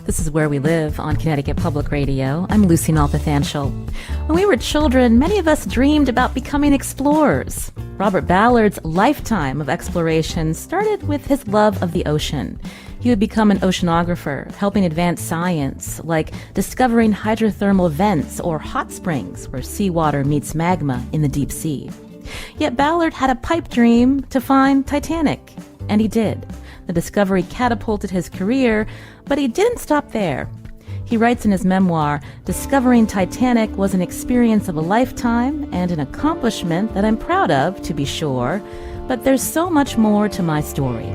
This is Where We Live on Connecticut Public Radio. I'm Lucy Nalpathanchel. When we were children, many of us dreamed about becoming explorers. Robert Ballard's lifetime of exploration started with his love of the ocean. He would become an oceanographer, helping advance science, like discovering hydrothermal vents or hot springs where seawater meets magma in the deep sea. Yet Ballard had a pipe dream to find Titanic, and he did. The discovery catapulted his career, but he didn't stop there. He writes in his memoir, "Discovering Titanic was an experience of a lifetime and an accomplishment that I'm proud of, to be sure, but there's so much more to my story."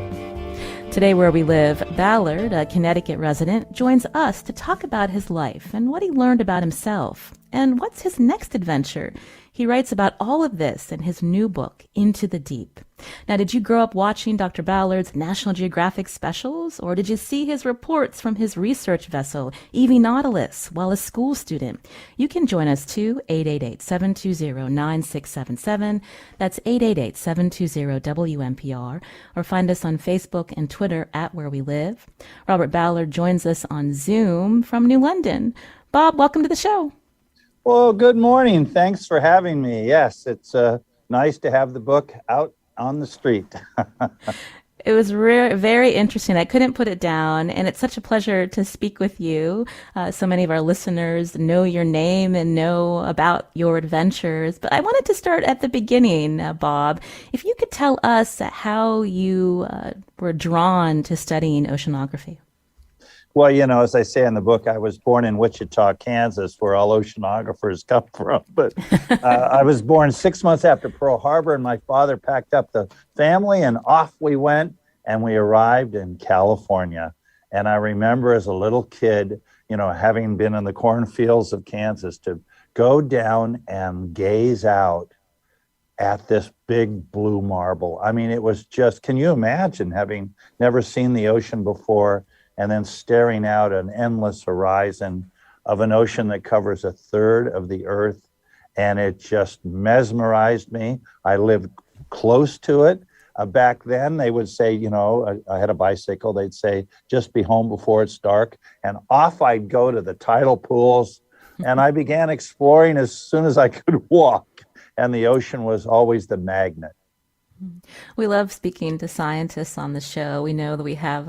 Today, Where We Live, Ballard, a Connecticut resident, joins us to talk about his life and what he learned about himself. And what's his next adventure? He writes about all of this in his new book, Into the Deep. Now, did you grow up watching Dr. Ballard's National Geographic specials, or did you see his reports from his research vessel, EV Nautilus, while a school student? You can join us too, 888-720-9677. That's 888-720-WNPR, or find us on Facebook and Twitter at Where We Live. Robert Ballard joins us on Zoom from New London. Bob, welcome to the show. Well, good morning. Thanks for having me. Yes, it's nice to have the book out on the street. It was very interesting. I couldn't put it down, and it's such a pleasure to speak with you. So many of our listeners know your name and know about your adventures. But I wanted to start at the beginning, Bob. If you could tell us how you were drawn to studying oceanography. Well, you know, as I say in the book, I was born in Wichita, Kansas, where all oceanographers come from. But I was born 6 months after Pearl Harbor, and my father packed up the family, and off we went, and we arrived in California. And I remember as a little kid, you know, having been in the cornfields of Kansas, to go down and gaze out at this big blue marble. I mean, it was just, can you imagine having never seen the ocean before, and then staring out an endless horizon of an ocean that covers a third of the earth. And it just mesmerized me. I lived close to it. Back then, they would say, you know, I had a bicycle. They'd say, just be home before it's dark. And off I'd go to the tidal pools. And I began exploring as soon as I could walk. And the ocean was always the magnet. We love speaking to scientists on the show. We know that we have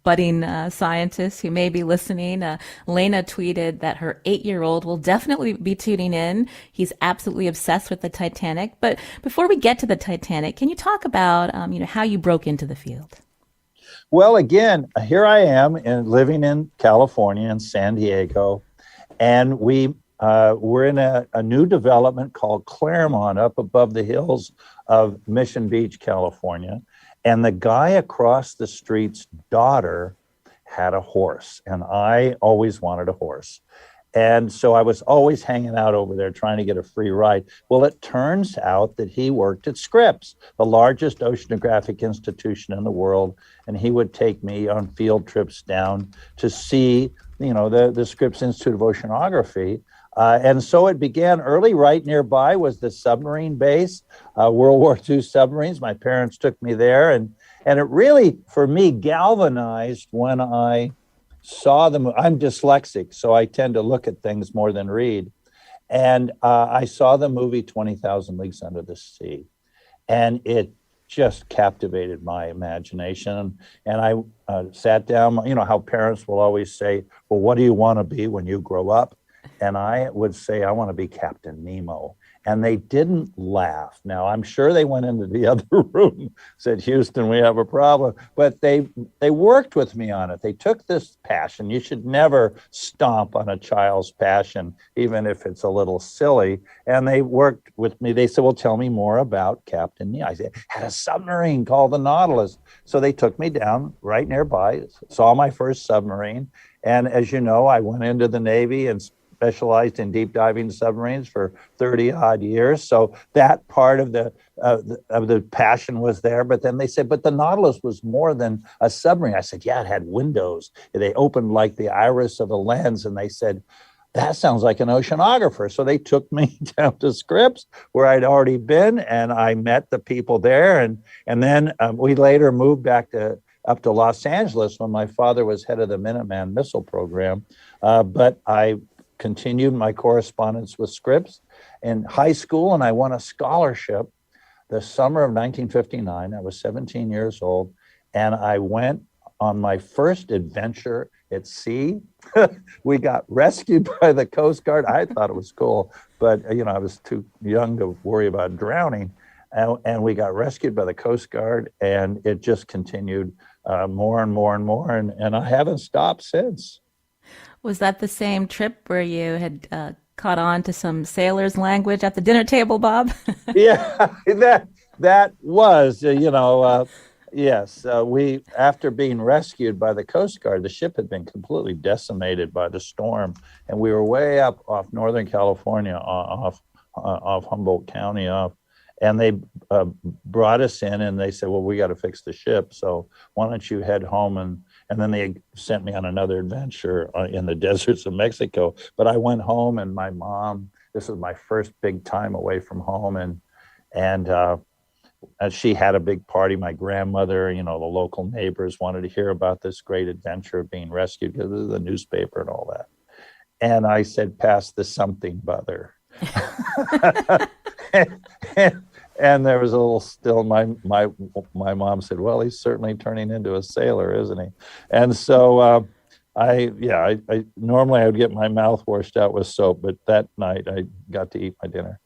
budding scientists who may be listening. Lena tweeted that her 8-year-old will definitely be tuning in. He's absolutely obsessed with the Titanic. But before we get to the Titanic, can you talk about how you broke into the field? Well, again, here I am living in California, in San Diego, and we're in a new development called Claremont up above the hills of Mission Beach, California. And the guy across the street's daughter had a horse, and I always wanted a horse. And so I was always hanging out over there trying to get a free ride. Well, it turns out that he worked at Scripps, the largest oceanographic institution in the world. And he would take me on field trips down to see, you know, the Scripps Institute of Oceanography. And so it began early. Right nearby was the submarine base, World War II submarines. My parents took me there. And it really, for me, galvanized when I saw them. I'm dyslexic, so I tend to look at things more than read. And I saw the movie 20,000 Leagues Under the Sea. And it just captivated my imagination. And I sat down, you know how parents will always say, well, what do you want to be when you grow up? And I would say, I want to be Captain Nemo. And they didn't laugh. Now, I'm sure they went into the other room, said, Houston, we have a problem. But they worked with me on it. They took this passion. You should never stomp on a child's passion, even if it's a little silly. And they worked with me. They said, well, tell me more about Captain Nemo. I said, had a submarine called the Nautilus. So they took me down right nearby, saw my first submarine. And as you know, I went into the Navy and specialized in deep diving submarines for 30 odd years. So that part of the passion was there. But then they said, but the Nautilus was more than a submarine. I said, yeah, it had windows. They opened like the iris of a lens. And they said, that sounds like an oceanographer. So they took me down to Scripps, where I'd already been, and I met the people there. And then we later moved back to up to Los Angeles when my father was head of the Minuteman missile program. But I continued my correspondence with Scripps in high school, and I won a scholarship the summer of 1959. I was 17 years old, and I went on my first adventure at sea. We got rescued by the Coast Guard. I thought it was cool, but I was too young to worry about drowning. And we got rescued by the Coast Guard, and it just continued more and more and more. And I haven't stopped since. Was that the same trip where you had caught on to some sailor's language at the dinner table, Bob? Yeah, that was, yes. We, after being rescued by the Coast Guard, the ship had been completely decimated by the storm, and we were way up off Northern California, off Humboldt County, and they brought us in, and they said, well, we got to fix the ship, so why don't you head home? And then they sent me on another adventure in the deserts of Mexico. But I went home, and my mom, this was my first big time away from home, and she had a big party. My grandmother, the local neighbors wanted to hear about this great adventure of being rescued because of the newspaper and all that. And I said, pass the something, mother. And there was a little still. My mom said, well, he's certainly turning into a sailor, isn't he? And so I normally I would get my mouth washed out with soap, but that night I got to eat my dinner.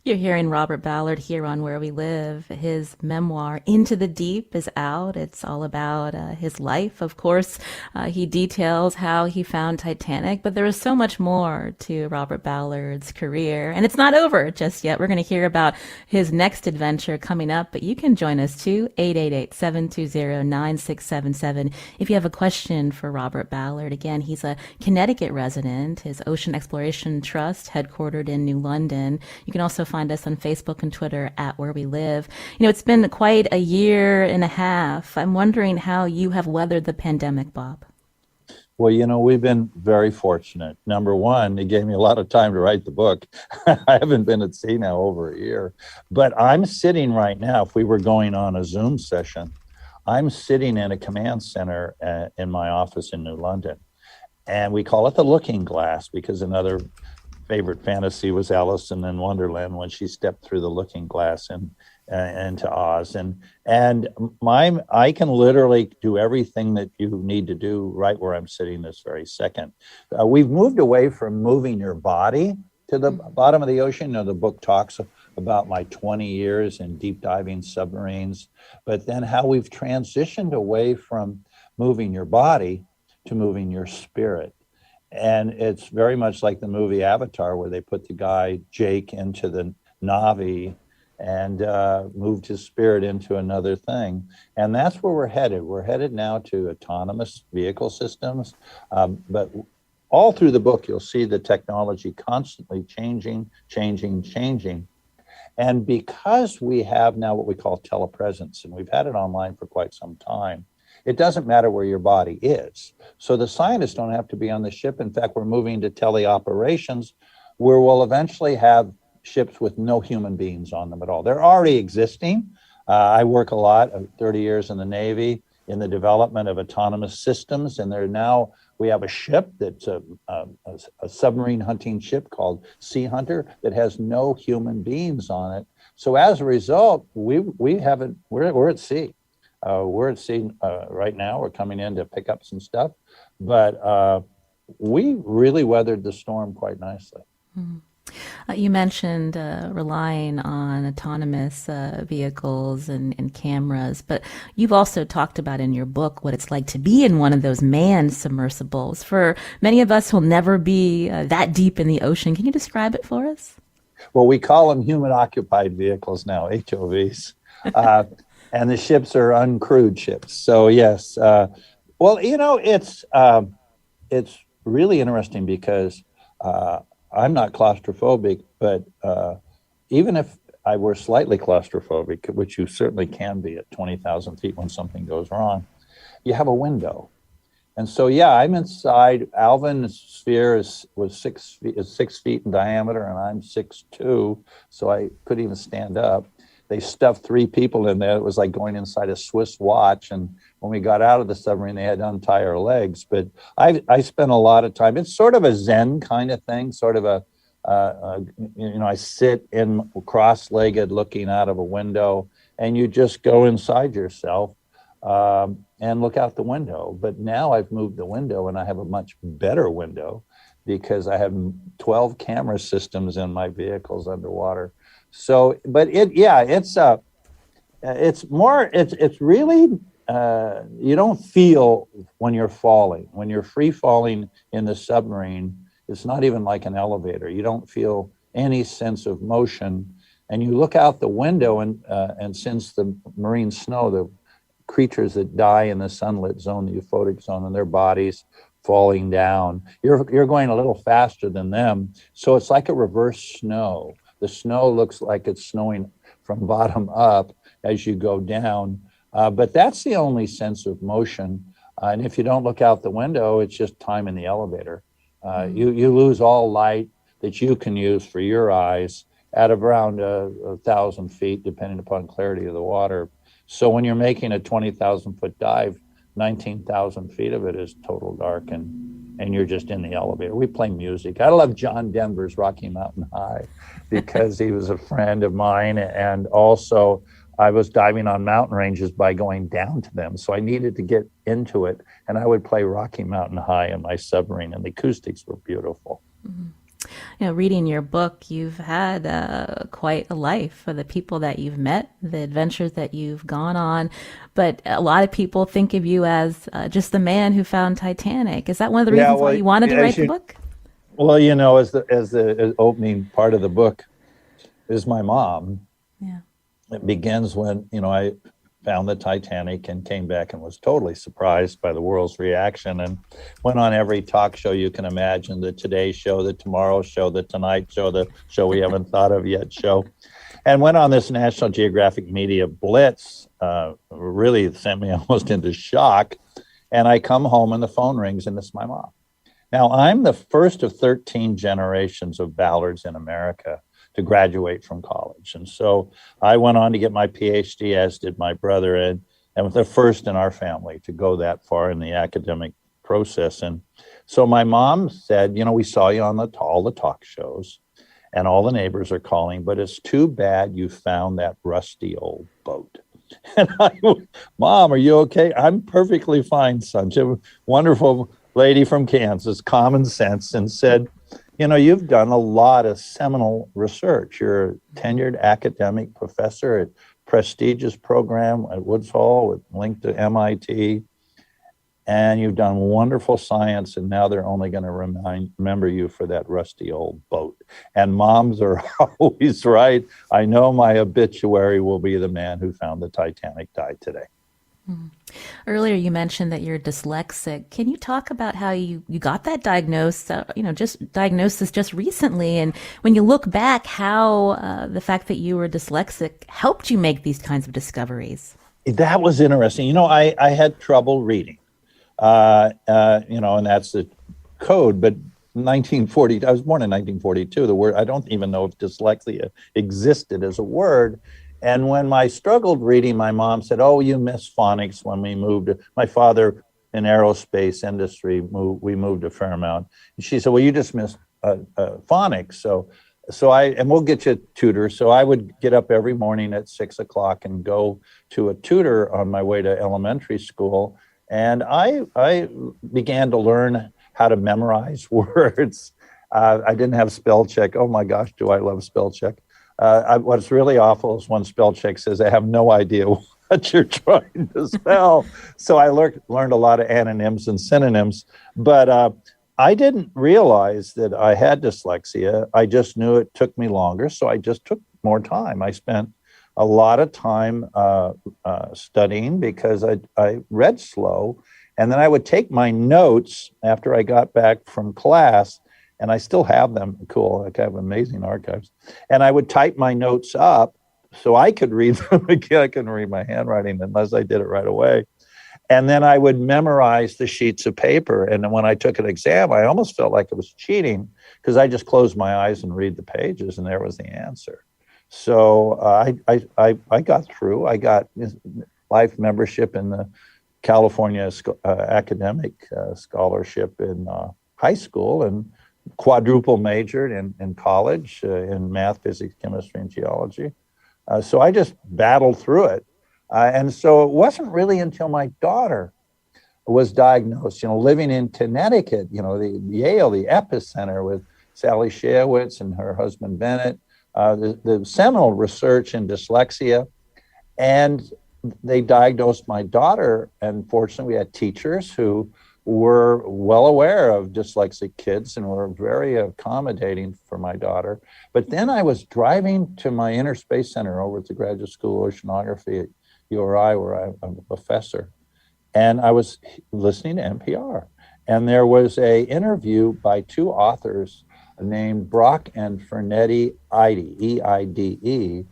You're hearing Robert Ballard here on Where We Live. His memoir, Into the Deep, is out. It's all about his life. Of course, he details how he found Titanic, but there is so much more to Robert Ballard's career. And it's not over just yet. We're going to hear about his next adventure coming up, but you can join us too, 888-720-9677. If you have a question for Robert Ballard. Again, he's a Connecticut resident, his Ocean Exploration Trust, headquartered in New London. You can also find us on Facebook and Twitter at Where We Live. It's been quite a year and a half. I'm wondering how you have weathered the pandemic, Bob. Well, we've been very fortunate. Number one, it gave me a lot of time to write the book. I haven't been at sea now over a year. But I'm sitting right now, if we were going on a Zoom session, I'm sitting in a command center in my office in New London. And we call it the Looking Glass because another favorite fantasy was Alice in Wonderland when she stepped through the looking glass into Oz. And I can literally do everything that you need to do right where I'm sitting this very second. We've moved away from moving your body to the bottom of the ocean. The book talks about my 20 years in deep diving submarines, but then how we've transitioned away from moving your body to moving your spirit. And it's very much like the movie Avatar, where they put the guy Jake into the Na'vi and moved his spirit into another thing. And that's where we're headed. We're headed now to autonomous vehicle systems. But all through the book, you'll see the technology constantly changing. And because we have now what we call telepresence, and we've had it online for quite some time, it doesn't matter where your body is. So the scientists don't have to be on the ship. In fact, we're moving to teleoperations where we'll eventually have ships with no human beings on them at all. They're already existing. I work a lot, 30 years in the Navy, in the development of autonomous systems. And we have a ship that's a submarine hunting ship called Sea Hunter that has no human beings on it. So as a result, we're at sea. We're at sea right now. We're coming in to pick up some stuff, but we really weathered the storm quite nicely. Mm. You mentioned relying on autonomous vehicles and cameras, but you've also talked about in your book what it's like to be in one of those manned submersibles. For many of us who'll never be that deep in the ocean, can you describe it for us? Well, we call them human-occupied vehicles now, HOVs. And the ships are uncrewed ships. So yes, it's really interesting because I'm not claustrophobic, but even if I were slightly claustrophobic, which you certainly can be at 20,000 feet when something goes wrong, you have a window. And so, I'm inside. Alvin's sphere is 6 feet in diameter, and I'm 6'2", so I couldn't even stand up. they stuffed 3 people in there. It was like going inside a Swiss watch. And when we got out of the submarine, they had to untie our legs. But I spent a lot of time. It's sort of a Zen kind of thing, sort of I sit in cross-legged looking out of a window, and you just go inside yourself and look out the window. But now I've moved the window, and I have a much better window because I have 12 camera systems in my vehicles underwater. So, but it's really, you don't feel when you're falling. When you're free falling in the submarine, it's not even like an elevator. You don't feel any sense of motion. And you look out the window, and since the marine snow, the creatures that die in the sunlit zone, the euphotic zone, and their bodies falling down, you're going a little faster than them. So it's like a reverse snow. The snow looks like it's snowing from bottom up as you go down. But that's the only sense of motion. And if you don't look out the window, it's just time in the elevator. You lose all light that you can use for your eyes at around 1,000 feet, depending upon clarity of the water. So when you're making a 20,000-foot dive, 19,000 feet of it is total dark, and you're just in the elevator. We play music. I love John Denver's Rocky Mountain High because he was a friend of mine, and also I was diving on mountain ranges by going down to them. So I needed to get into it, and I would play Rocky Mountain High in my submarine, and the acoustics were beautiful. Mm-hmm. Reading your book, you've had quite a life for the people that you've met, the adventures that you've gone on. But a lot of people think of you as just the man who found Titanic. Is that one of the reasons why you wanted to write the book? Well, as the opening part of the book is my mom. Yeah. It begins when, I found the Titanic and came back and was totally surprised by the world's reaction, and went on every talk show you can imagine, the Today Show, the Tomorrow Show, the Tonight Show, the show we haven't thought of yet show, and went on this National Geographic media blitz, really sent me almost into shock. And I come home and the phone rings, and it's my mom. Now, I'm the first of 13 generations of Ballards in America to graduate from college. And so I went on to get my PhD, as did my brother, and was the first in our family to go that far in the academic process. And so my mom said, we saw you on all the talk shows, and all the neighbors are calling, but it's too bad you found that rusty old boat. And Mom, are you okay? I'm perfectly fine, son. She was a wonderful lady from Kansas, common sense, and said, you've done a lot of seminal research. You're a tenured academic professor at prestigious program at Woods Hole, linked to MIT, and you've done wonderful science, and now they're only going to remember you for that rusty old boat. And moms are always right. I know my obituary will be the man who found the Titanic died today. Mm-hmm. Earlier, you mentioned that you're dyslexic. Can you talk about how you got that diagnosis just recently? And when you look back, how the fact that you were dyslexic helped you make these kinds of discoveries? That was interesting. I had trouble reading, and that's the code. But 1940, I was born in 1942. The word, I don't even know if dyslexia existed as a word. And when I struggled reading, my mom said, "Oh, you missed phonics when we moved." My father in aerospace industry, we moved a fair amount. And she said, "Well, you just missed phonics." So we'll get you a tutor. So I would get up every morning at 6 o'clock and go to a tutor on my way to elementary school. And I began to learn how to memorize words. I didn't have spell check. Oh my gosh, do I love spell check. What's really awful is when spell check says I have no idea what you're trying to spell. So I learned a lot of antonyms and synonyms, but I didn't realize that I had dyslexia. I just knew it took me longer, so I just took more time. I spent a lot of time studying because I read slow, and then I would take my notes after I got back from class, and I still have them. Cool, I have amazing archives. And I would type my notes up so I could read them again. I couldn't read my handwriting unless I did it right away. And then I would memorize the sheets of paper. And then when I took an exam, I almost felt like it was cheating because I just closed my eyes and read the pages, and there was the answer. So I got through. I got life membership in the California academic scholarship in high school, and quadruple majored in college in math, physics, chemistry, and geology. So I just battled through it. And so it wasn't really until my daughter was diagnosed, living in Connecticut, the Yale, the epicenter with Sally Shayowitz and her husband Bennett, the seminal research in dyslexia. And they diagnosed my daughter, and fortunately we had teachers who were well aware of dyslexic kids and were very accommodating for my daughter. But then I was driving to my Inner Space Center over at the Graduate School of Oceanography at URI, where I'm a professor, and I was listening to NPR. And there was a interview by two authors named Brock and Fernetti Eide, E-I-D-E,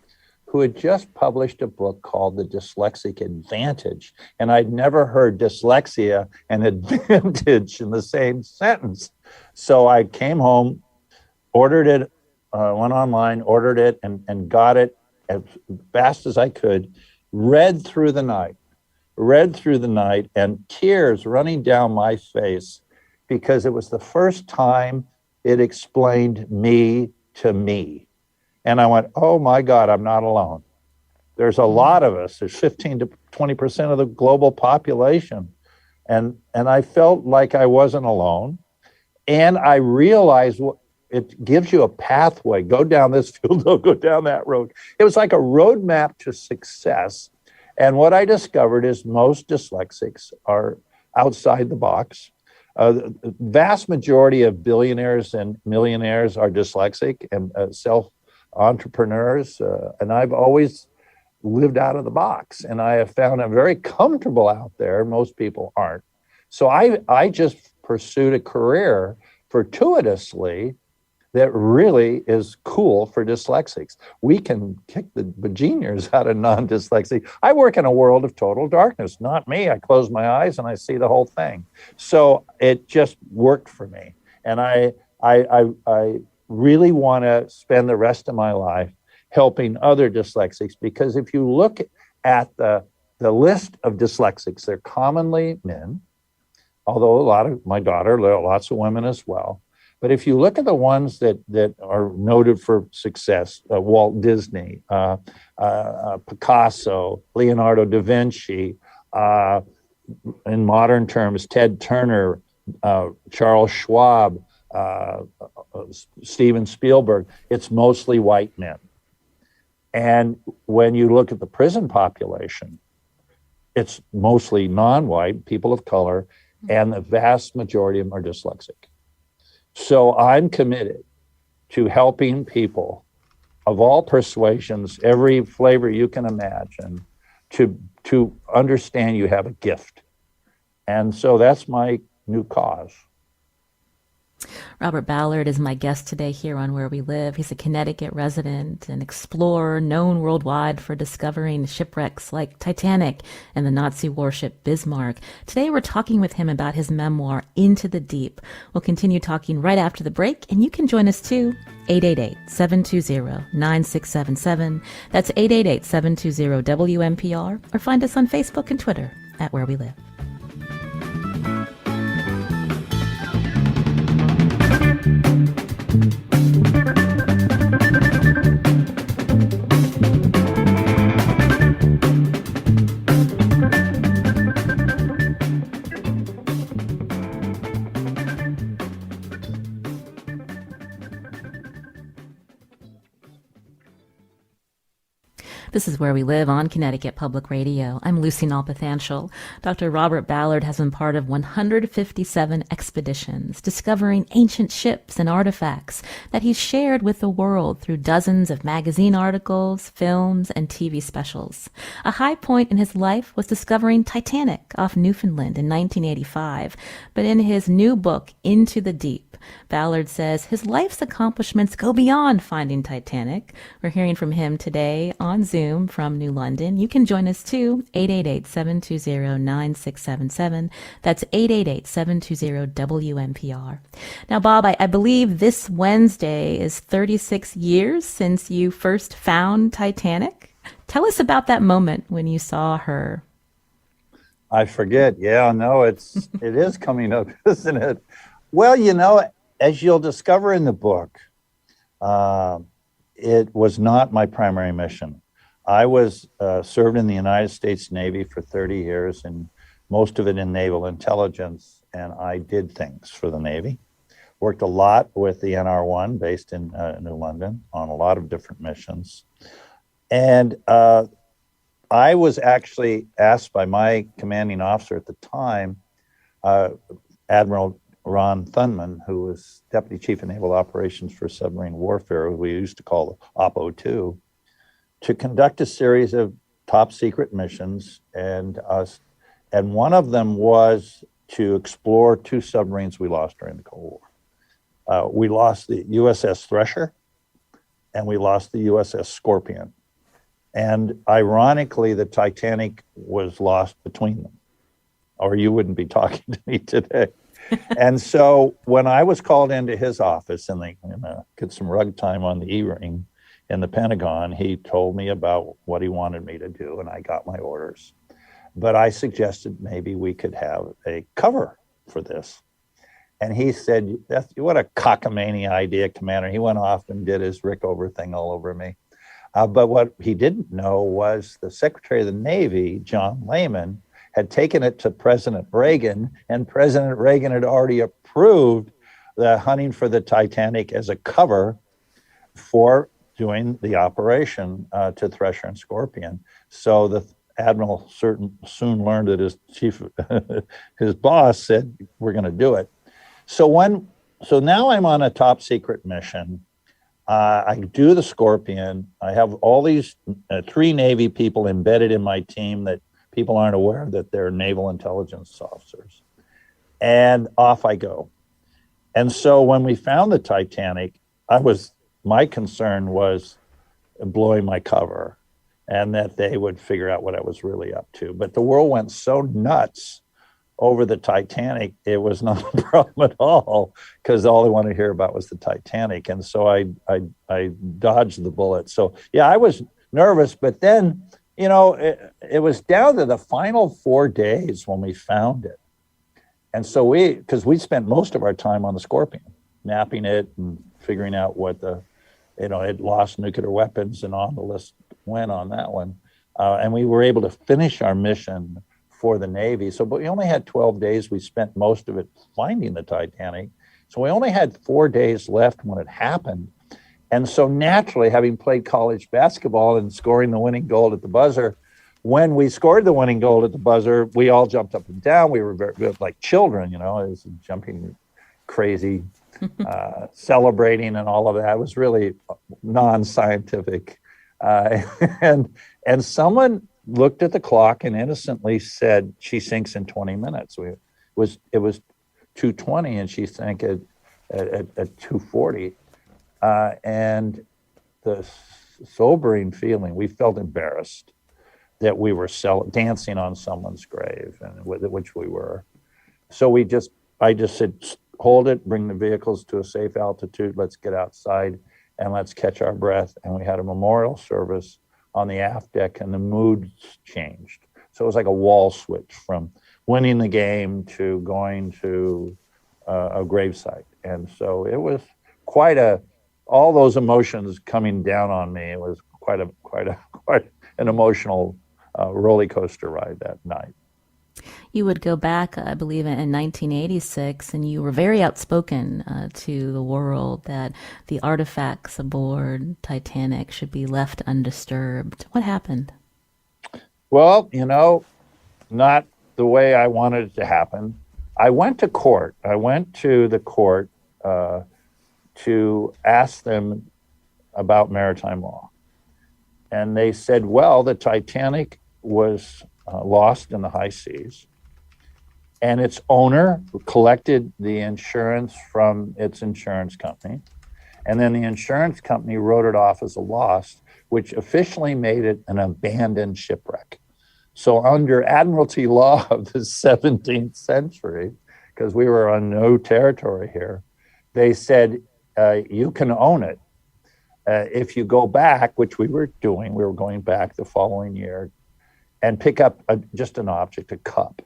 who had just published a book called The Dyslexic Advantage. And I'd never heard dyslexia and advantage in the same sentence. So I came home, ordered it, went online, ordered it, and got it as fast as I could, read through the night, and tears running down my face, because it was the first time it explained me to me. And I went, oh my God, I'm not alone. There's a lot of us. There's 15 to 20% of the global population. And I felt like I wasn't alone. And I realized it gives you a pathway. Go down this field, don't go down that road. It was like a roadmap to success. And what I discovered is most dyslexics are outside the box. The vast majority of billionaires and millionaires are dyslexic and self-entrepreneurs. And I've always lived out of the box. And I have found I'm very comfortable out there. Most people aren't. So I just pursued a career fortuitously that really is cool for dyslexics. We can kick the bejeeniers out of non-dyslexic. I work in a world of total darkness, not me. I close my eyes and I see the whole thing. So it just worked for me. And I really want to spend the rest of my life helping other dyslexics, because if you look at the list of dyslexics, they're commonly men, although my daughter, lots of women as well. But if you look at the ones that are noted for success, Walt Disney, Picasso, Leonardo da Vinci, in modern terms, Ted Turner, Charles Schwab, Steven Spielberg, it's mostly white men. And when you look at the prison population, it's mostly non-white, people of color, and the vast majority of them are dyslexic. So I'm committed to helping people of all persuasions, every flavor you can imagine, to understand you have a gift. And so that's my new cause. Robert Ballard is my guest today here on Where We Live. He's a Connecticut resident, an explorer known worldwide for discovering shipwrecks like Titanic and the Nazi warship Bismarck. Today we're talking with him about his memoir, Into the Deep. We'll continue talking right after the break, and you can join us too. 888-720-9677. That's 888-720-WNPR, or find us on Facebook and Twitter at Where We Live. This is Where We Live on Connecticut Public Radio. I'm Lucy Nalpathanchel. Dr. Robert Ballard has been part of 157 expeditions, discovering ancient ships and artifacts that he's shared with the world through dozens of magazine articles, films, and TV specials. A high point in his life was discovering Titanic off Newfoundland in 1985. But in his new book, Into the Deep, Ballard says his life's accomplishments go beyond finding Titanic. We're hearing from him today on Zoom Zoom from New London. You can join us too, 888-720-9677. That's 888-720-WNPR. Now, Bob, I believe this Wednesday is 36 years since you first found Titanic. Tell us about that moment when you saw her. I forget. Yeah, no, it is coming up, isn't it? Well, as you'll discover in the book, it was not my primary mission. I was served in the United States Navy for 30 years, and most of it in naval intelligence, and I did things for the Navy. Worked a lot with the NR-1 based in New London on a lot of different missions. And I was actually asked by my commanding officer at the time, Admiral Ron Thunman, who was Deputy Chief of Naval Operations for Submarine Warfare, who we used to call OPO-2, to conduct a series of top secret missions, and one of them was to explore two submarines we lost during the Cold War. We lost the USS Thresher, and we lost the USS Scorpion. And ironically, the Titanic was lost between them, or you wouldn't be talking to me today. And so when I was called into his office and they get some rug time on the E-ring in the Pentagon, he told me about what he wanted me to do, and I got my orders. But I suggested maybe we could have a cover for this. And he said, what a cockamamie idea, Commander. He went off and did his Rickover thing all over me. But what he didn't know was the Secretary of the Navy, John Lehman, had taken it to President Reagan, and President Reagan had already approved the hunting for the Titanic as a cover for doing the operation to Thresher and Scorpion. So the Admiral soon learned that his boss said, we're going to do it. So now I'm on a top secret mission. I do the Scorpion. I have all these 3 Navy people embedded in my team that people aren't aware that they're naval intelligence officers. And off I go. And so when we found the Titanic, my concern was blowing my cover and that they would figure out what I was really up to. But the world went so nuts over the Titanic, it was not a problem at all, because all they wanted to hear about was the Titanic. And so I dodged the bullet. So yeah, I was nervous, but then, it was down to the final 4 days when we found it. And so because we spent most of our time on the Scorpion, mapping it and figuring out what it lost nuclear weapons, and on the list went on that one. And we were able to finish our mission for the Navy. But we only had 12 days. We spent most of it finding the Titanic. So we only had 4 days left when it happened. And so naturally, having played college basketball and scoring the winning goal at the buzzer, when we scored the winning goal at the buzzer, we all jumped up and down. We were very, like children, it was jumping crazy, celebrating and all of that. It was really non-scientific. And someone looked at the clock and innocently said, she sinks in 20 minutes. It was 2:20 and she sank at 2:40. And the sobering feeling, we felt embarrassed that we were dancing on someone's grave, and which we were. So I just said, hold it, bring the vehicles to a safe altitude, let's get outside and let's catch our breath. And we had a memorial service on the aft deck, and the mood changed. So it was like a wall switch from winning the game to going to a gravesite. And so it was all those emotions coming down on me. It was quite an emotional roller coaster ride that night. You would go back, I believe, in 1986, and you were very outspoken to the world that the artifacts aboard Titanic should be left undisturbed. What happened? Well, not the way I wanted it to happen. I went to court. I went to the court to ask them about maritime law. And they said, well, the Titanic was lost in the high seas, and its owner collected the insurance from its insurance company, And then the insurance company wrote it off as a loss, which officially made it an abandoned shipwreck. So under Admiralty law of the 17th century, because we were on no territory here, they said, you can own it. If you go back, which we were doing, we were going back the following year, and pick up just an object, a cup,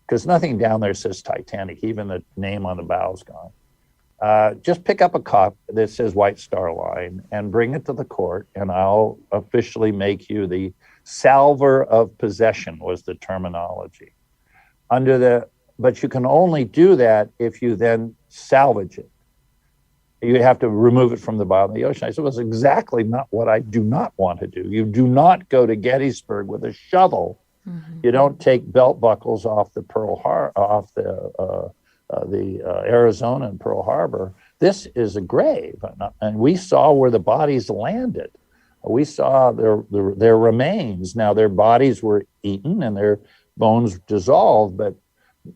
because nothing down there says Titanic, even the name on the bow's gone. Just pick up a cup that says White Star Line and bring it to the court, and I'll officially make you the salver of possession, was the terminology. But you can only do that if you then salvage it. You have to remove it from the bottom of the ocean. I said, well, it's exactly not what I do not want to do. You do not go to Gettysburg with a shovel. Mm-hmm. You don't take belt buckles off the Arizona and Pearl Harbor. This is a grave, and we saw where the bodies landed. We saw their remains. Now, their bodies were eaten and their bones dissolved, but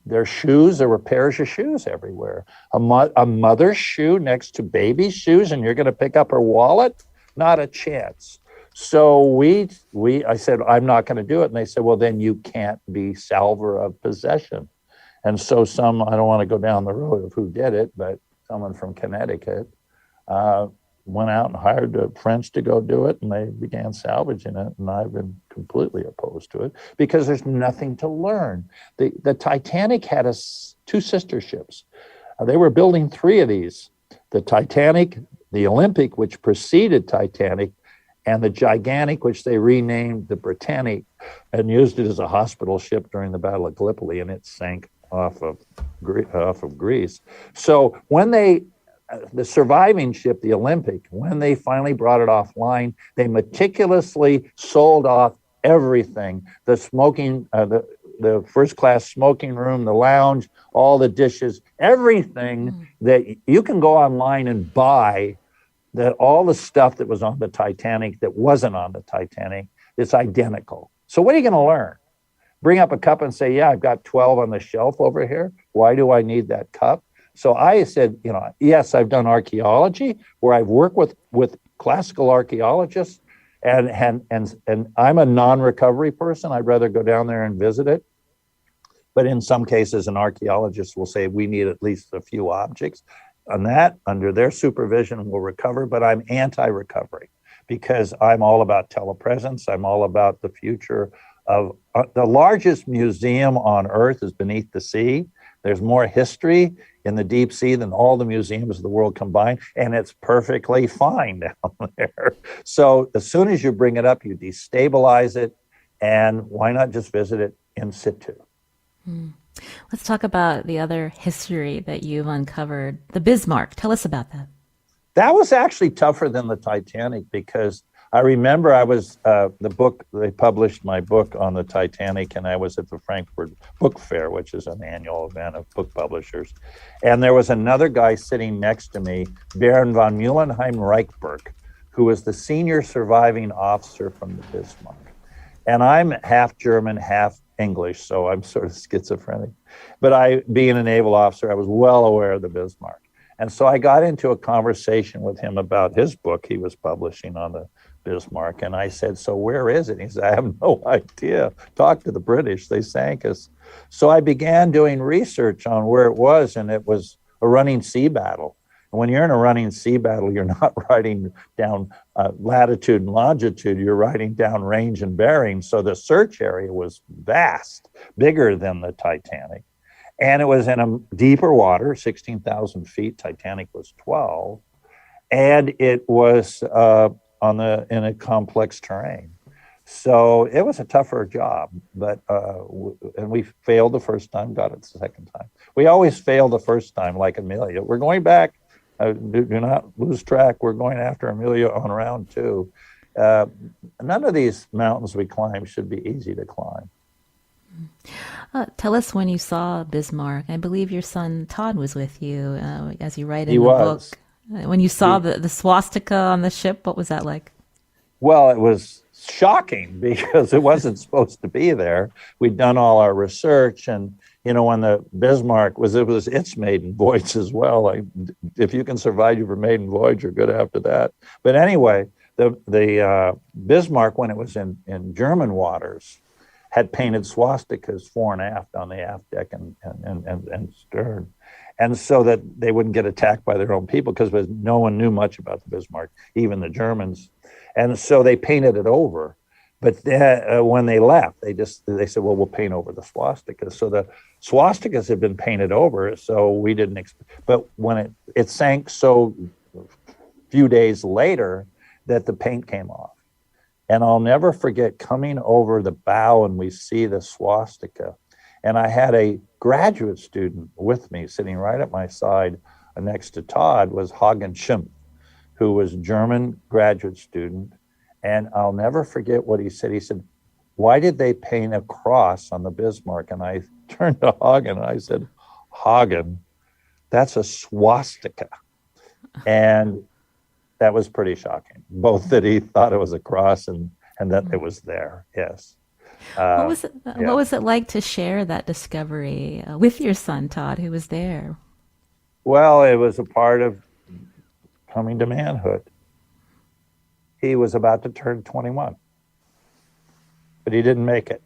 their shoes, there were pairs of shoes everywhere. A mother's shoe next to baby's shoes, and you're going to pick up her wallet? Not a chance. So I said, I'm not going to do it. And they said, well, then you can't be salver of possession. And so I don't want to go down the road of who did it, but someone from Connecticut went out and hired the French to go do it, and they began salvaging it. And I've been completely opposed to it because there's nothing to learn. The Titanic had two sister ships. They were building three of these: the Titanic, the Olympic, which preceded Titanic, and the Gigantic, which they renamed the Britannic and used it as a hospital ship during the Battle of Gallipoli, and it sank off of Greece. So when the surviving ship, the Olympic, when they finally brought it offline, they meticulously sold off everything: the smoking, the first class smoking room, the lounge, all the dishes, everything that you can go online and buy. That all the stuff that was on the Titanic that wasn't on the Titanic, it's identical. So what are you going to learn? Bring up a cup and say, yeah, I've got 12 on the shelf over here. Why do I need that cup? So I said, yes, I've done archaeology where I've worked with classical archaeologists, and I'm a non-recovery person. I'd rather go down there and visit it. But in some cases, an archaeologist will say we need at least a few objects. On that, under their supervision, we'll recover. But I'm anti-recovery because I'm all about telepresence. I'm all about the future of the largest museum on Earth is beneath the sea. There's more history in the deep sea than all the museums of the world combined, and it's perfectly fine down there. So as soon as you bring it up, you destabilize it, and why not just visit it in situ? Let's talk about the other history that you've uncovered, the Bismarck. Tell us about that. That was actually tougher than the Titanic because I remember they published my book on the Titanic, and I was at the Frankfurt Book Fair, which is an annual event of book publishers. And there was another guy sitting next to me, Baron von Mühlenheim-Reichberg, who was the senior surviving officer from the Bismarck. And I'm half German, half English, so I'm sort of schizophrenic. But being a naval officer, I was well aware of the Bismarck. And so I got into a conversation with him about his book he was publishing on the Bismarck. And I said, so where is it? And he said, I have no idea. Talk to the British. They sank us. So I began doing research on where it was, and it was a running sea battle. And when you're in a running sea battle, you're not writing down latitude and longitude. You're writing down range and bearing. So the search area was vast, bigger than the Titanic. And it was in a deeper water, 16,000 feet. Titanic was 12. And it was in a complex terrain. So it was a tougher job, but and we failed the first time, got it the second time. We always fail the first time, like Amelia. We're going back. Do not lose track. We're going after Amelia on round 2. None of these mountains we climb should be easy to climb. Tell us when you saw Bismarck. I believe your son Todd was with you as you write in the book. When you saw the swastika on the ship, what was that like? Well, it was shocking because it wasn't supposed to be there. We'd done all our research, and when the Bismarck it was its maiden voyage as well. Like, if you can survive your maiden voyage, you're good after that. But anyway, the Bismarck, when it was in German waters, had painted swastikas fore and aft on the aft deck and stern. And so that they wouldn't get attacked by their own people, because no one knew much about the Bismarck, even the Germans. And so they painted it over. But when they left, they said, well, we'll paint over the swastikas. So the swastikas had been painted over, so we didn't but when it sank so few days later that the paint came off. And I'll never forget coming over the bow and we see the swastika. And I had a graduate student with me sitting right at my side next to Todd was Hagen Schimpf, who was a German graduate student. And I'll never forget what he said. He said, why did they paint a cross on the Bismarck? And I turned to Hagen and I said, Hagen, that's a swastika. And that was pretty shocking, both that he thought it was a cross and that it was there. Yes. What was it like to share that discovery with your son, Todd, who was there? Well, it was a part of coming to manhood. He was about to turn 21, but he didn't make it.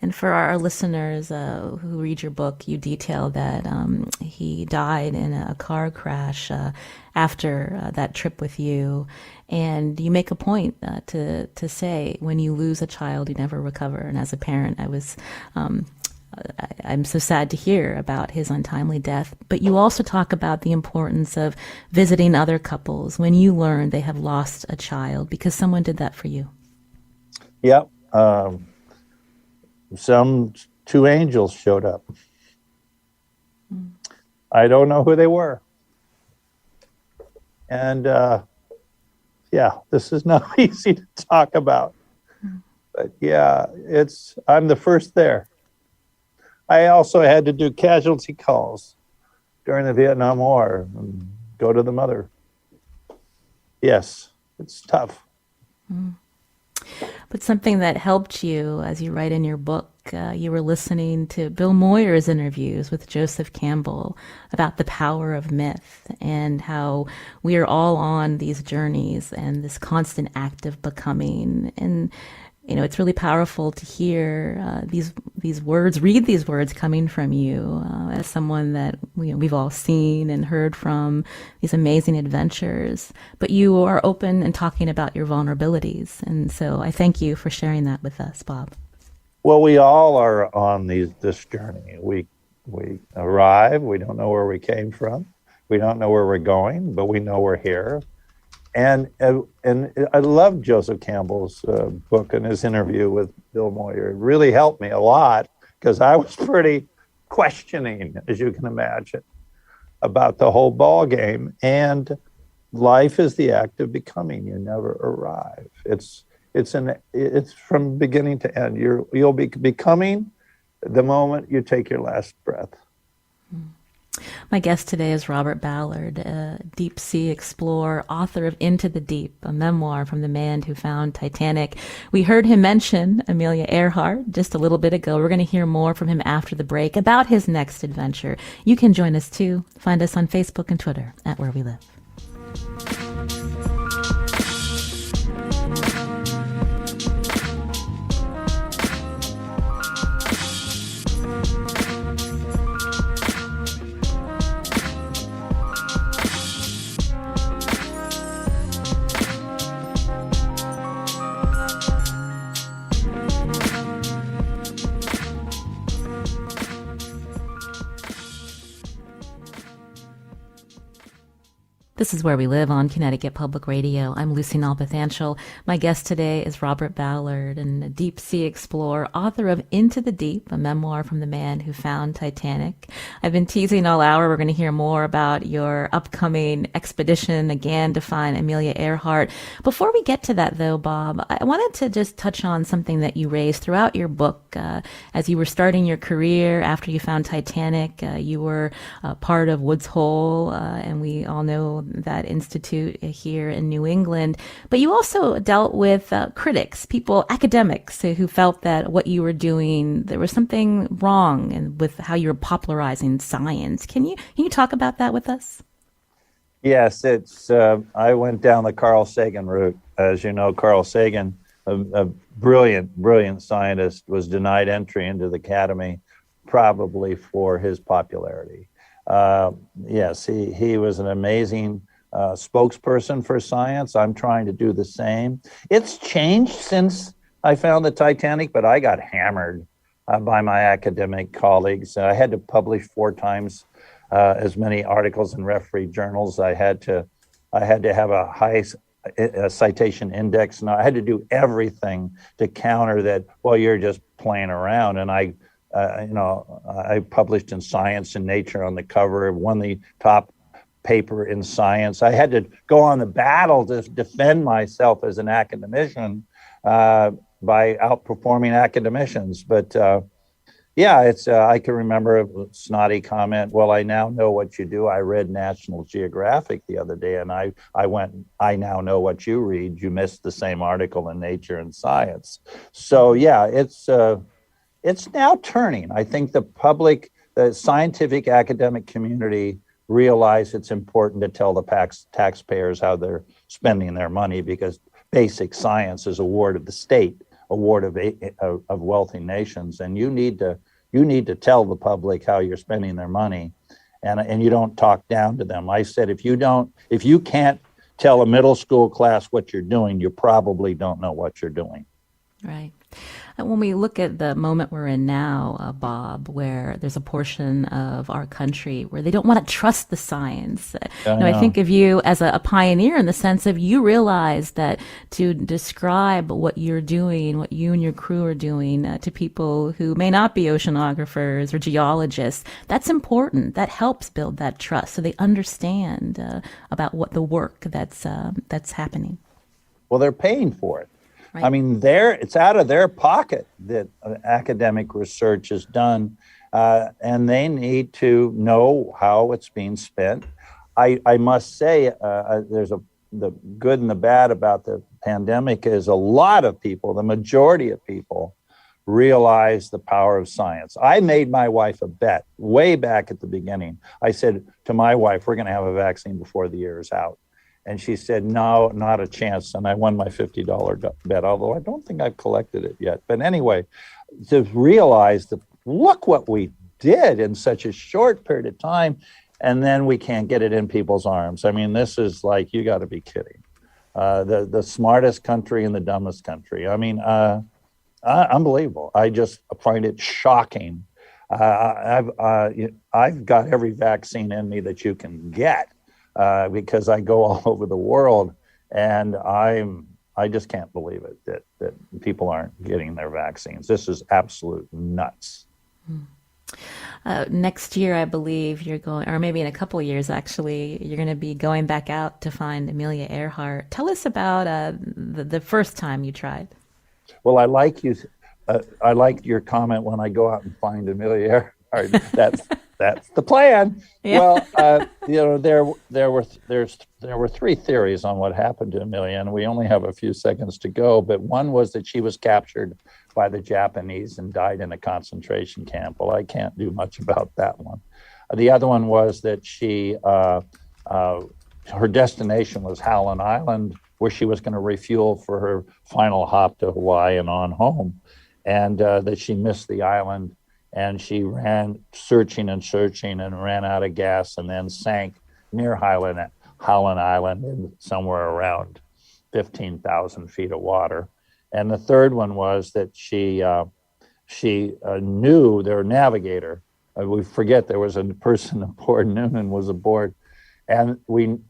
And for our listeners who read your book, you detail that he died in a car crash after that trip with you. And you make a point to say, when you lose a child, you never recover. And as a parent, I'm so sad to hear about his untimely death. But you also talk about the importance of visiting other couples when you learn they have lost a child, because someone did that for you. Yep. Some two angels showed up. I don't know who they were. And this is not easy to talk about. But yeah, I'm the first there. I also had to do casualty calls during the Vietnam War and go to the mother. Yes, it's tough. But something that helped you, as you write in your book, you were listening to Bill Moyer's interviews with Joseph Campbell about the power of myth and how we are all on these journeys and this constant act of becoming. And it's really powerful to hear these words, read these words coming from you as someone that we've all seen and heard from, these amazing adventures. But you are open and talking about your vulnerabilities. And so I thank you for sharing that with us, Bob. Well, we all are on this journey. We arrive. We don't know where we came from. We don't know where we're going, but we know we're here. And I love Joseph Campbell's book and his interview with Bill Moyer. It really helped me a lot, because I was pretty questioning, as you can imagine, about the whole ball game. And life is the act of becoming. You never arrive. It's from beginning to end. You'll be becoming the moment you take your last breath. My guest today is Robert Ballard, a deep sea explorer, author of Into the Deep, a memoir from the man who found Titanic. We heard him mention Amelia Earhart just a little bit ago. We're going to hear more from him after the break about his next adventure. You can join us too. Find us on Facebook and Twitter at Where We Live. This is Where We Live on Connecticut Public Radio. I'm Lucy Nalpathanchel. My guest today is Robert Ballard, and a deep sea explorer, author of Into the Deep, a memoir from the man who found Titanic. I've been teasing all hour. We're going to hear more about your upcoming expedition again to find Amelia Earhart. Before we get to that, though, Bob, I wanted to just touch on something that you raised throughout your book. As you were starting your career after you found Titanic, you were part of Woods Hole, and we all know that institute here in New England. But you also dealt with critics, people, academics who felt that what you were doing, there was something wrong with how you were popularizing science. Can you talk about that with us? Yes, I went down the Carl Sagan route. As you know, Carl Sagan, a brilliant scientist, was denied entry into the academy, probably for his popularity. Yes, he was an amazing spokesperson for science. I'm trying to do the same. It's changed since I found the Titanic, but I got hammered by my academic colleagues. I had to publish 4 times as many articles in referee journals. I had to have a high citation index. And I had to do everything to counter that. Well, you're just playing around. And I published in Science and Nature on the cover, won the top paper in science. I had to go on the battle to defend myself as an academician by outperforming academicians. But I can remember a snotty comment. Well, I now know what you do. I read National Geographic the other day, and I went, I now know what you read. You missed the same article in Nature and Science. So it's now turning. I think the scientific academic community realize it's important to tell the taxpayers how they're spending their money, because basic science is a ward of the state, a ward of wealthy nations, and you need to tell the public how you're spending their money, and you don't talk down to them. I said, if you can't tell a middle school class what you're doing, you probably don't know what you're doing. Right. When we look at the moment we're in now, Bob, where there's a portion of our country where they don't want to trust the science. I think of you as a pioneer in the sense of you realize that to describe what you're doing, what you and your crew are doing to people who may not be oceanographers or geologists, that's important. That helps build that trust so they understand about what the work that's happening. Well, they're paying for it. Right. I mean, it's out of their pocket that academic research is done, and they need to know how it's being spent. I must say, the good and the bad about the pandemic is a lot of people, the majority of people, realize the power of science. I made my wife a bet way back at the beginning. I said to my wife, we're going to have a vaccine before the year is out. And she said, no, not a chance. And I won my $50 bet, although I don't think I've collected it yet. But anyway, to realize that, look what we did in such a short period of time, and then we can't get it in people's arms. I mean, this is like, you got to be kidding. The smartest country and the dumbest country. I mean, unbelievable. I just find it shocking. I've got every vaccine in me that you can get. Because I go all over the world, and I just can't believe it that people aren't getting their vaccines. This is absolute nuts. Next year, I believe you're going, or maybe in a couple of years, actually, you're going to be going back out to find Amelia Earhart. Tell us about the first time you tried. Well, I like your comment when I go out and find Amelia Earhart. That's the plan. Yeah. Well, there were 3 theories on what happened to Amelia, and we only have a few seconds to go. But one was that she was captured by the Japanese and died in a concentration camp. Well, I can't do much about that one. The other one was that her destination was Howland Island, where she was going to refuel for her final hop to Hawaii and on home, and that she missed the island. And she ran searching and ran out of gas, and then sank near Howland Island in somewhere around 15,000 feet of water. And the third one was that she knew their navigator. We forget there was a person aboard. Noonan was aboard. And we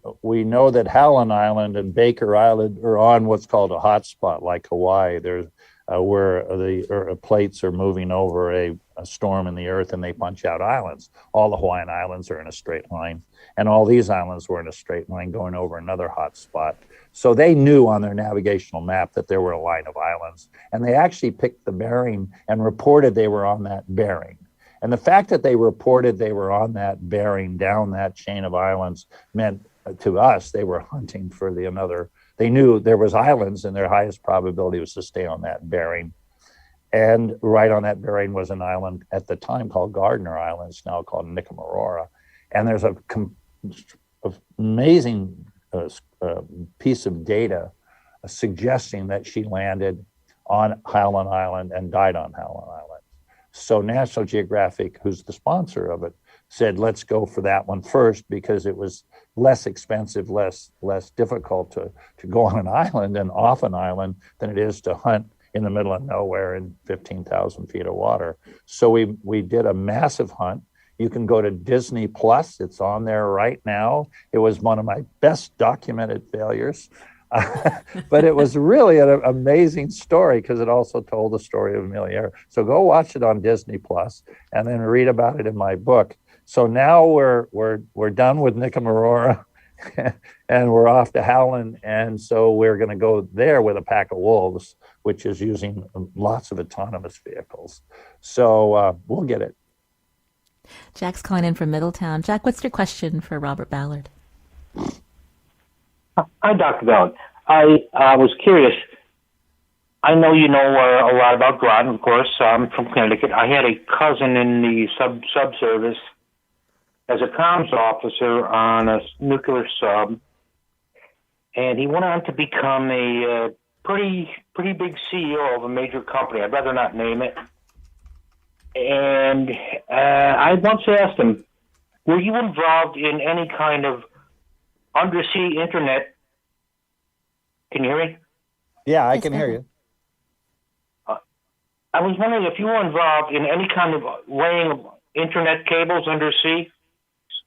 know that Howland Island and Baker Island are on what's called a hotspot, like Hawaii. There's where the plates are moving over a storm in the earth, and they punch out islands. All the Hawaiian islands are in a straight line, and all these islands were in a straight line going over another hot spot. So they knew on their navigational map that there were a line of islands, and they actually picked the bearing and reported they were on that bearing. And the fact that they reported they were on that bearing down that chain of islands meant to us, they were hunting for they knew there was islands and their highest probability was to stay on that bearing. And right on that bearing was an island at the time called Gardner Island. It's now called Newfoundland. And there's a amazing piece of data suggesting that she landed on Howland Island and died on Howland Island. So National Geographic, who's the sponsor of it, said, let's go for that one first because it was less expensive, less difficult to go on an island and off an island than it is to hunt in the middle of nowhere in 15,000 feet of water. So we did a massive hunt. You can go to Disney Plus. It's on there right now. It was one of my best documented failures. But it was really an amazing story because it also told the story of Amelia Earhart. So go watch it on Disney Plus and then read about it in my book. So now we're done with Nicaraguara and we're off to Howland. And so we're going to go there with a pack of wolves, which is using lots of autonomous vehicles. So we'll get it. Jack's calling in from Middletown. Jack, what's your question for Robert Ballard? Hi, Dr. Ballard. I was curious. I know you know a lot about Groton, of course. I'm from Connecticut. I had a cousin in the subservice as a comms officer on a nuclear sub, and he went on to become a pretty big CEO of a major company. I'd rather not name it. And I once asked him, were you involved in any kind of undersea internet? Can you hear me? Yeah, I can hear you. I was wondering if you were involved in any kind of laying of internet cables undersea.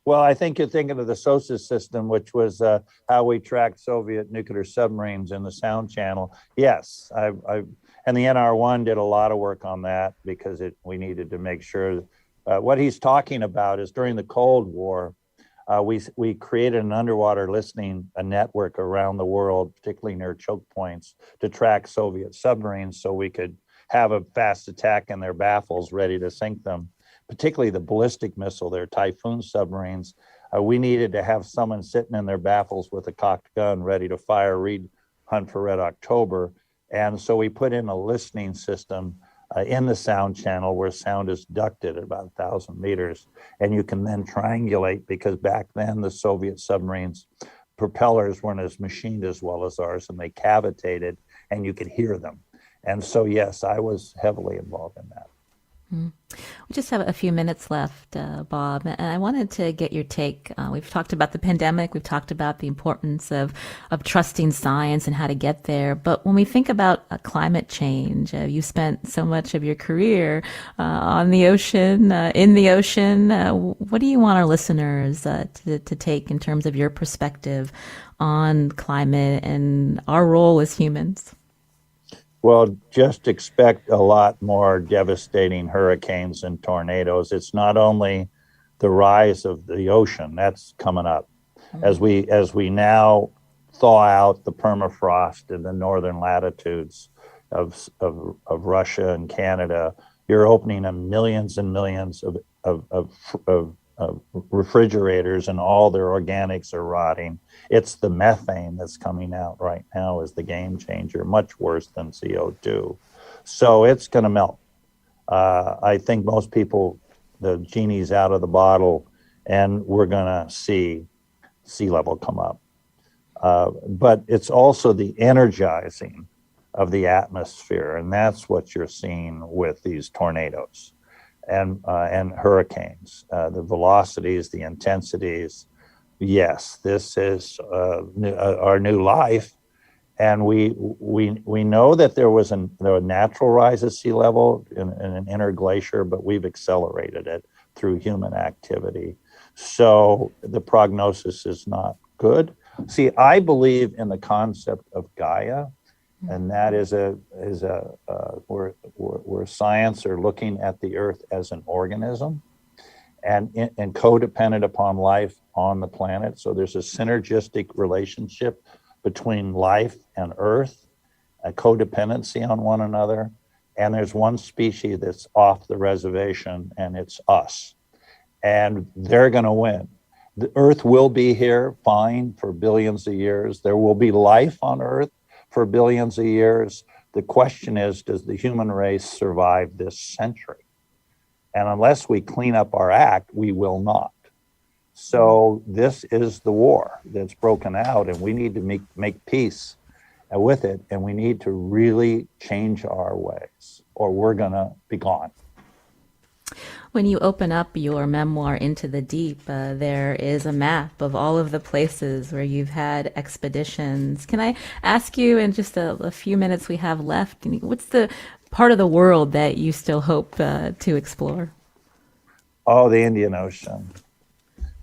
Well, I think you're thinking of the SOSUS system, which was how we tracked Soviet nuclear submarines in the Sound Channel. Yes, and the NR1 did a lot of work on that because we needed to make sure. What he's talking about is during the Cold War, we created an underwater listening network around the world, particularly near choke points, to track Soviet submarines so we could have a fast attack in their baffles ready to sink them, particularly the ballistic missile, their Typhoon submarines. We needed to have someone sitting in their baffles with a cocked gun ready to fire, read Hunt for Red October. And so we put in a listening system in the Sound Channel where sound is ducted at about 1,000 meters. And you can then triangulate because back then the Soviet submarines propellers weren't as machined as well as ours and they cavitated and you could hear them. And so, yes, I was heavily involved in that. We just have a few minutes left, Bob, and I wanted to get your take. We've talked about the pandemic. We've talked about the importance of trusting science and how to get there. But when we think about climate change, you spent so much of your career on the ocean, in the ocean. What do you want our listeners to take in terms of your perspective on climate and our role as humans? Well, just expect a lot more devastating hurricanes and tornadoes. It's not only the rise of the ocean that's coming up. As we now thaw out the permafrost in the northern latitudes of Russia and Canada, you're opening up millions and millions of refrigerators, and all their organics are rotting. It's the methane that's coming out right now is the game changer, much worse than CO2. So it's going to melt. I think most people, the genie's out of the bottle, and we're going to see sea level come up. But it's also the energizing of the atmosphere, and that's what you're seeing with these tornadoes and hurricanes, the velocities, the intensities. Yes, this is our new life, and we know that there was a natural rise of sea level in an interglacier, but we've accelerated it through human activity. So the prognosis is not good. See, I believe in the concept of Gaia, and that is where science are looking at the Earth as an organism and codependent upon life on the planet. So there's a synergistic relationship between life and Earth, a codependency on one another. And there's one species that's off the reservation, and it's us. And they're going to win. The Earth will be here fine for billions of years. There will be life on Earth for billions of years. The question is, does the human race survive this century? And unless we clean up our act, we will not. So this is the war that's broken out, and we need to make peace with it, and we need to really change our ways, or we're going to be gone. When you open up your memoir, Into the Deep, there is a map of all of the places where you've had expeditions. Can I ask you, in just a few minutes we have left, what's the part of the world that you still hope to explore? Oh, the Indian Ocean,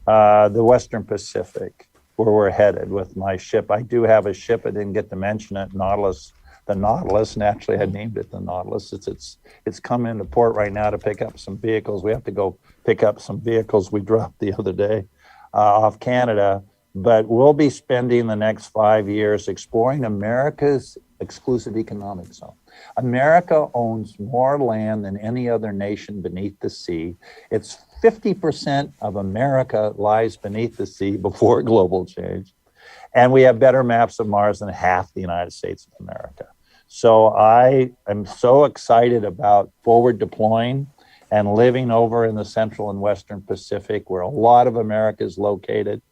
the Western Pacific, where we're headed with my ship. I do have a ship. I didn't get to mention it, Nautilus. The Nautilus, naturally, I named it the Nautilus. It's come into port right now to pick up some vehicles. We have to go pick up some vehicles we dropped the other day off Canada. But we'll be spending the next 5 years exploring America's exclusive economic zone. America owns more land than any other nation beneath the sea. It's 50% of America lies beneath the sea before global change. And we have better maps of Mars than half the United States of America. So I am so excited about forward deploying and living over in the Central and Western Pacific, where a lot of America is located,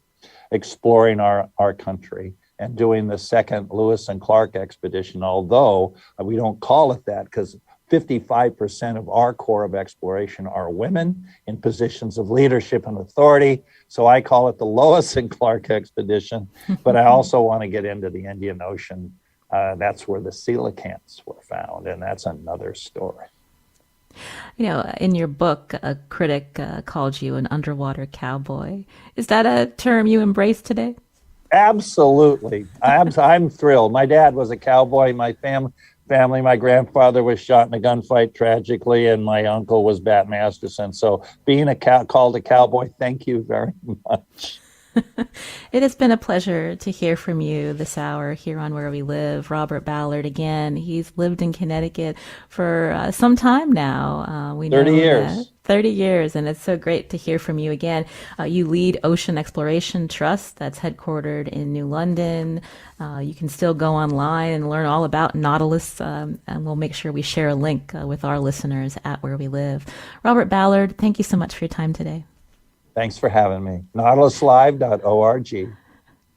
exploring our country and doing the second Lewis and Clark expedition, although we don't call it that because 55% of our core of exploration are women in positions of leadership and authority. So I call it the Lois and Clark expedition, but I also want to get into the Indian Ocean. That's where the coelacanths were found, and that's another story. You know, in your book, a critic called you an underwater cowboy. Is that a term you embrace today? Absolutely. I'm thrilled. My dad was a cowboy. My family, my grandfather was shot in a gunfight tragically, and my uncle was Bat Masterson. So being called a cowboy, thank you very much. It has been a pleasure to hear from you this hour here on Where We Live. Robert Ballard, again, he's lived in Connecticut for some time now. We 30 know years. That. 30 years, and it's so great to hear from you again. You lead Ocean Exploration Trust, that's headquartered in New London. You can still go online and learn all about Nautilus, and we'll make sure we share a link with our listeners at Where We Live. Robert Ballard, thank you so much for your time today. Thanks for having me. nautiluslive.org.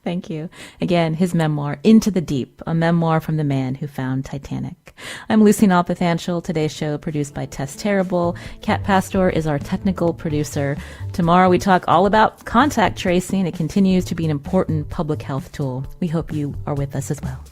Thank you. Again, his memoir, Into the Deep, a memoir from the man who found Titanic. I'm Lucy Nalpathanchel. Today's show produced by Tess Terrible. Kat Pastor is our technical producer. Tomorrow we talk all about contact tracing. It continues to be an important public health tool. We hope you are with us as well.